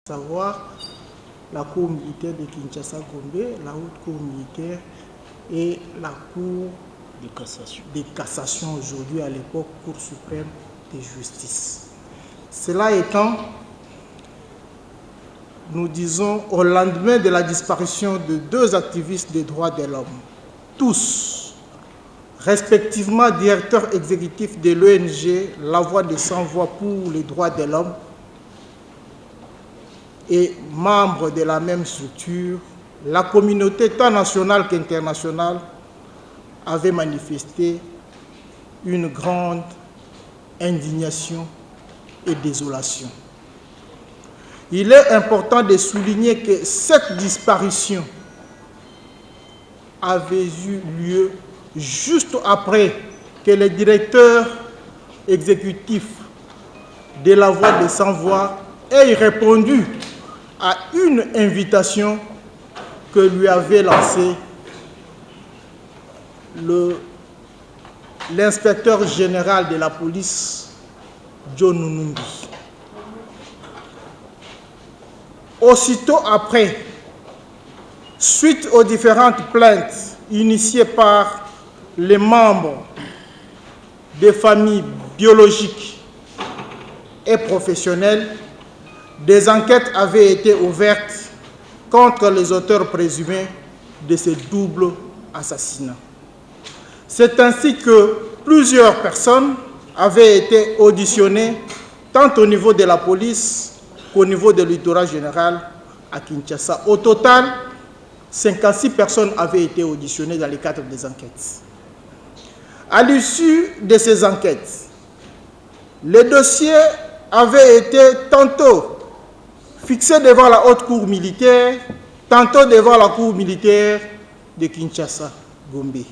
savoir la Cour militaire de Kinshasa-Gombe, la Haute Cour militaire et la Cour de cassation aujourd'hui, à l'époque, Cour suprême de justice. Cela étant, nous disons au lendemain de la disparition de deux activistes des droits de l'homme, tous, respectivement directeurs exécutifs de l'ONG La Voix des Sans-Voix pour les droits de l'homme et membres de la même structure, la communauté tant nationale qu'internationale avait manifesté une grande indignation et désolation. Il est important de souligner que cette disparition avait eu lieu juste après que le directeur exécutif de La Voix des Sans-Voix ait répondu à une invitation que lui avait lancée l'inspecteur général de la police, John Numbi. Aussitôt après, suite aux différentes plaintes initiées par les membres des familles biologiques et professionnelles, des enquêtes avaient été ouvertes contre les auteurs présumés de ce double assassinat. C'est ainsi que plusieurs personnes avaient été auditionnées tant au niveau de la police qu'au niveau de l'électorat général à Kinshasa. Au total, 56 personnes avaient été auditionnées dans le cadre des enquêtes. À l'issue de ces enquêtes, les dossiers avaient été tantôt fixés devant la haute cour militaire, tantôt devant la cour militaire de Kinshasa-Gombe.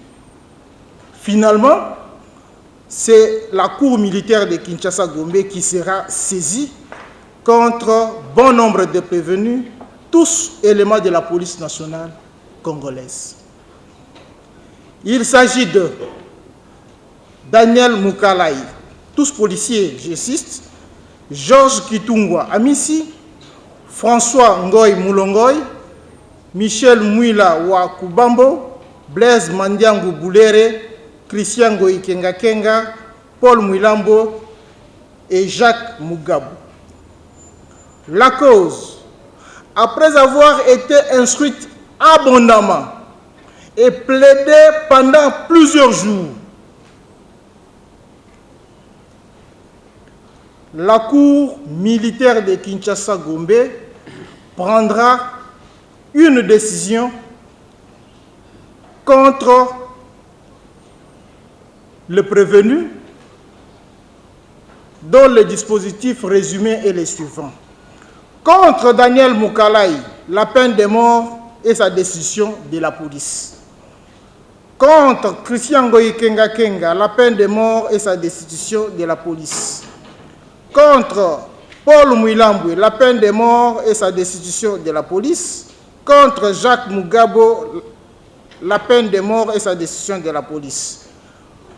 Finalement, c'est la cour militaire de Kinshasa-Gombe qui sera saisie contre bon nombre de prévenus, tous éléments de la police nationale congolaise. Il s'agit de Daniel Mukalai, tous policiers gestistes, Georges Kitungwa Amisi, François Ngoy Moulongoy, Michel Mouila wa Kubambo, Blaise Mandiangu Boulere, Christian Ngoy Kenga, Paul Mouilambo et Jacques Mugabu. La cause, après avoir été instruite abondamment et plaidée pendant plusieurs jours, la cour militaire de Kinshasa-Gombe prendra une décision contre le prévenu, dont le dispositif résumé est le suivant. Contre Daniel Mukalai, la peine de mort et sa décision de la police. Contre Christian Ngoy Kenga, la peine de mort et sa destitution de la police. Contre Paul Mouilambwe, la peine de mort et sa destitution de la police. Contre Jacques Mugabo, la peine de mort et sa destitution de la police.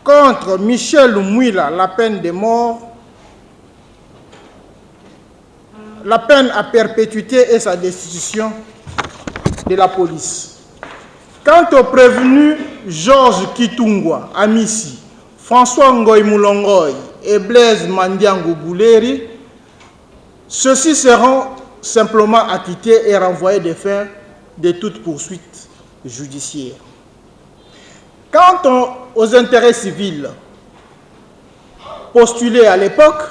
Contre Michel Mouila, la peine de mort, la peine à perpétuité et sa destitution de la police. Quant au prévenu Georges Kitungwa Amisi, François Ngoy Moulongoy et Blaise Mandiangu Bouleri, ceux-ci seront simplement acquittés et renvoyés des fins de toute poursuite judiciaire. Quant aux intérêts civils postulés à l'époque,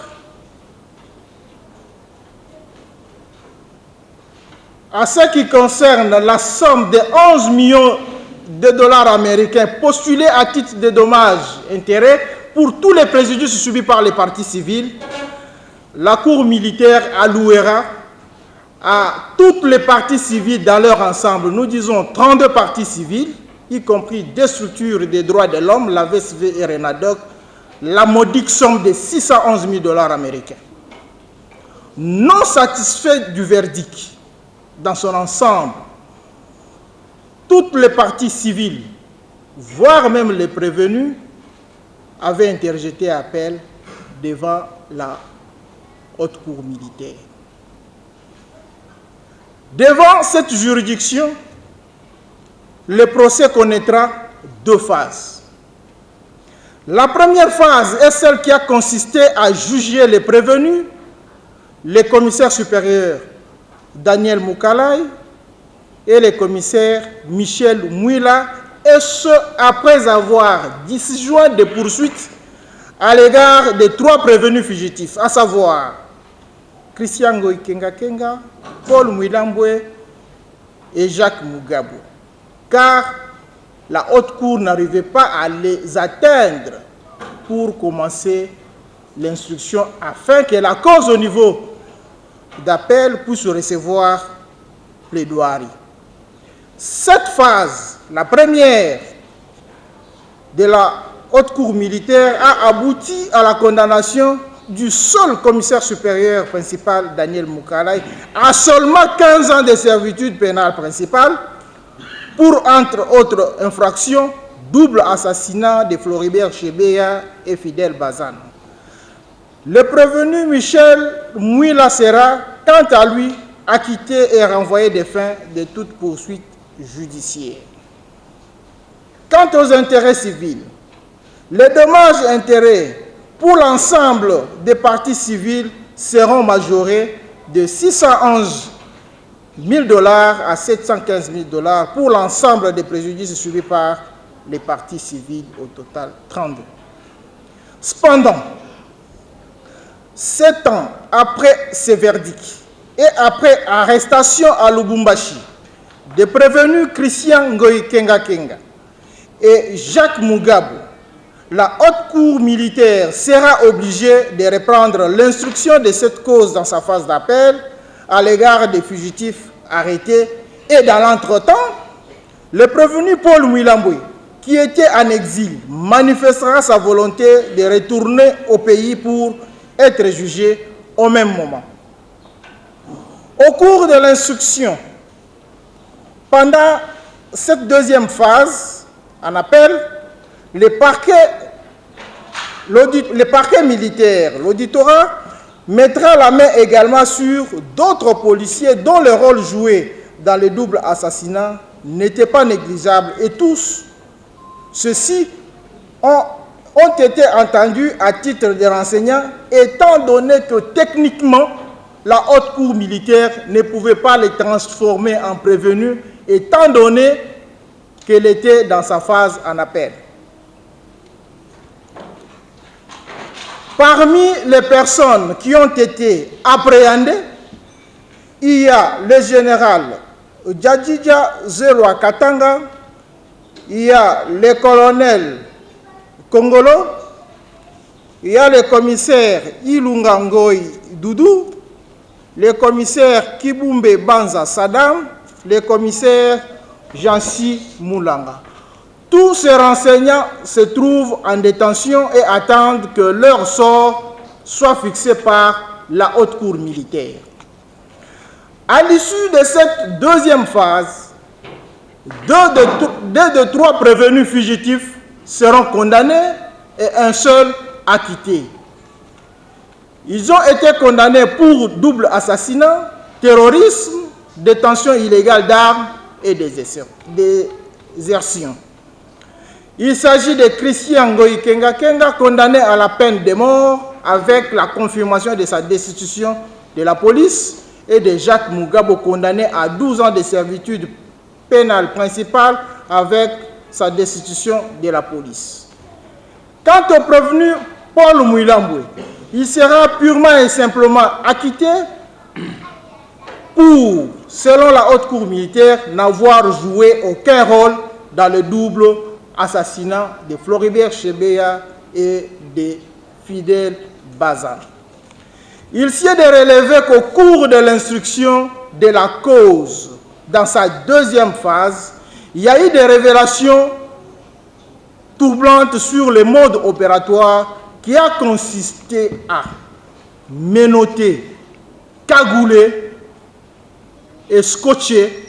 en ce qui concerne la somme de 11 millions de dollars américains postulés à titre de dommages-intérêts pour tous les préjudices subis par les parties civiles, la Cour militaire allouera à toutes les parties civiles dans leur ensemble, nous disons 32 parties civiles, y compris des structures des droits de l'homme, la VSV et Renadoc, la modique somme de 611 000 dollars américains. Non satisfait du verdict, dans son ensemble, toutes les parties civiles, voire même les prévenus, avaient interjeté appel devant la haute cour militaire. Devant cette juridiction, le procès connaîtra 2 phases. La première phase est celle qui a consisté à juger les prévenus, le commissaire supérieur Daniel Moukalay et le commissaire Michel Mouila, et ce, après avoir disjoint des poursuites à l'égard des 3 prévenus fugitifs, à savoir Christian Ngoï Kenga Kenga, Paul Mouilambwe et Jacques Mugabo, car la haute cour n'arrivait pas à les atteindre pour commencer l'instruction afin que la cause au niveau d'appel puisse recevoir plaidoirie. Cette phase, la première de la haute cour militaire, a abouti à la condamnation du seul commissaire supérieur principal Daniel Moukalay à seulement 15 ans de servitude pénale principale pour, entre autres infractions, double assassinat de Floribert Chebeya et Fidel Bazan. Le prévenu Michel Mouila sera, quant à lui, acquitté et renvoyé des fins de toute poursuite judiciaire. Quant aux intérêts civils, les dommages-intérêts pour l'ensemble des parties civiles seront majorés de 611 000 $ à 715 000 $ pour l'ensemble des préjudices subis par les parties civiles, au total 32. Cependant, 7 ans après ce verdict et après arrestation à Lubumbashi des prévenus Christian Ngoï Kenga Kenga et Jacques Mugabo, la haute cour militaire sera obligée de reprendre l'instruction de cette cause dans sa phase d'appel à l'égard des fugitifs arrêtés, et dans l'entretemps, le prévenu Paul Mouilambwe, qui était en exil, manifestera sa volonté de retourner au pays pour être jugé au même moment. Au cours de l'instruction, pendant cette deuxième phase en appel, le parquet militaire, l'auditorat, mettra la main également sur d'autres policiers dont le rôle joué dans le double assassinat n'était pas négligeable, et tous ceux-ci ont été entendus à titre de renseignants, étant donné que techniquement, la haute cour militaire ne pouvait pas les transformer en prévenus, étant donné qu'elle était dans sa phase en appel. Parmi les personnes qui ont été appréhendées, il y a le général Djadjidja Zelwa Katanga, il y a le colonel Kongolo, il y a le commissaire Ilunga Ngoï Doudou, le commissaire Kibumbe Banza Saddam, le commissaire Jansi Moulanga. Tous ces renseignants se trouvent en détention et attendent que leur sort soit fixé par la haute cour militaire. À l'issue de cette deuxième phase, deux de 3 prévenus fugitifs seront condamnés et un seul acquitté. Ils ont été condamnés pour double assassinat, terrorisme, détention illégale d'armes et désertion. Il s'agit de Christian Ngoï Kenga Kenga, condamné à la peine de mort avec la confirmation de sa destitution de la police, et de Jacques Mugabo, condamné à 12 ans de servitude pénale principale avec sa destitution de la police. Quant au prévenu Paul Mouilambwe, il sera purement et simplement acquitté pour, selon la haute cour militaire, n'avoir joué aucun rôle dans le double assassinat de Floribert Chebeya et de Fidel Bazan. Il s'y est de relever qu'au cours de l'instruction de la cause, dans sa deuxième phase, il y a eu des révélations troublantes sur le mode opératoire qui a consisté à menotter, cagouler et scotcher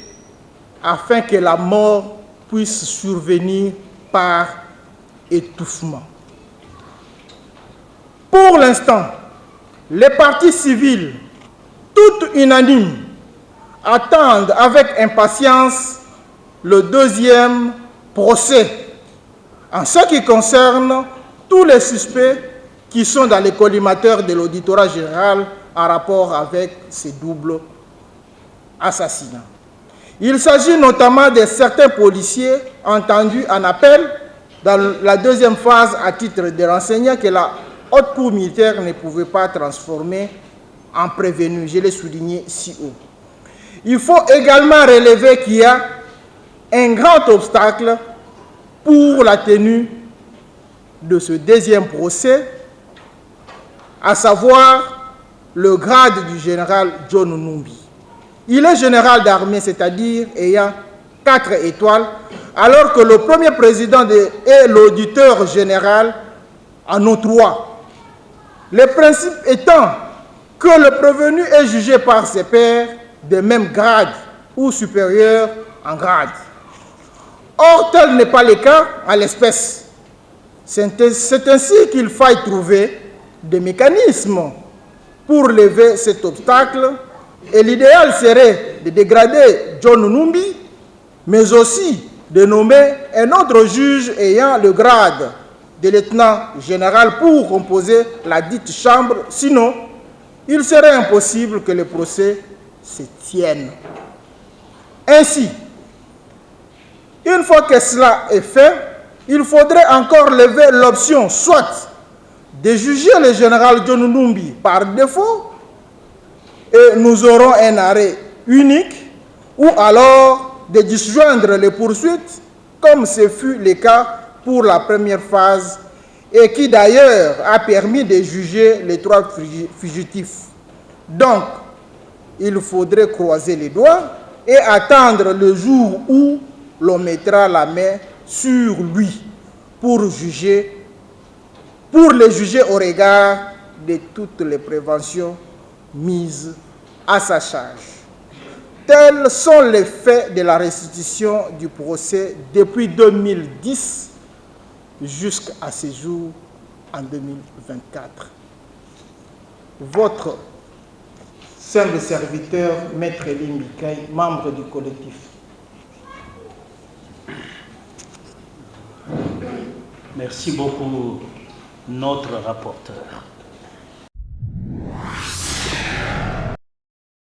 afin que la mort puisse survenir par étouffement. Pour l'instant, les parties civiles, toutes unanimes, attendent avec impatience le deuxième procès en ce qui concerne tous les suspects qui sont dans les collimateurs de l'auditorat général en rapport avec ces doubles assassinats. Il s'agit notamment de certains policiers entendus en appel dans la deuxième phase à titre de renseignement que la haute cour militaire ne pouvait pas transformer en prévenu. Je l'ai souligné si haut. Il faut également relever qu'il y a un grand obstacle pour la tenue de ce deuxième procès, à savoir le grade du général John Numbi. Il est général d'armée, c'est-à-dire ayant 4 étoiles, alors que le premier président est l'auditeur général en ont 3. Le principe étant que le prévenu est jugé par ses pairs de même grade ou supérieur en grade. Or, tel n'est pas le cas à l'espèce. C'est ainsi qu'il faille trouver des mécanismes pour lever cet obstacle, et l'idéal serait de dégrader John Numbi, mais aussi de nommer un autre juge ayant le grade de lieutenant général pour composer la dite chambre, sinon il serait impossible que le procès se tienne. Ainsi, une fois que cela est fait, il faudrait encore lever l'option soit de juger le général John Numbi par défaut, et nous aurons un arrêt unique, ou alors de disjoindre les poursuites, comme ce fut le cas pour la première phase, et qui d'ailleurs a permis de juger les 3 fugitifs. Donc, il faudrait croiser les doigts et attendre le jour où l'on mettra la main sur lui pour le juger au regard de toutes les préventions mises à sa charge. Tels sont les faits de la restitution du procès depuis 2010 jusqu'à ce jour en 2024. Votre simple serviteur, Maître Elie Mbikaï, membre du collectif. Merci beaucoup, notre rapporteur.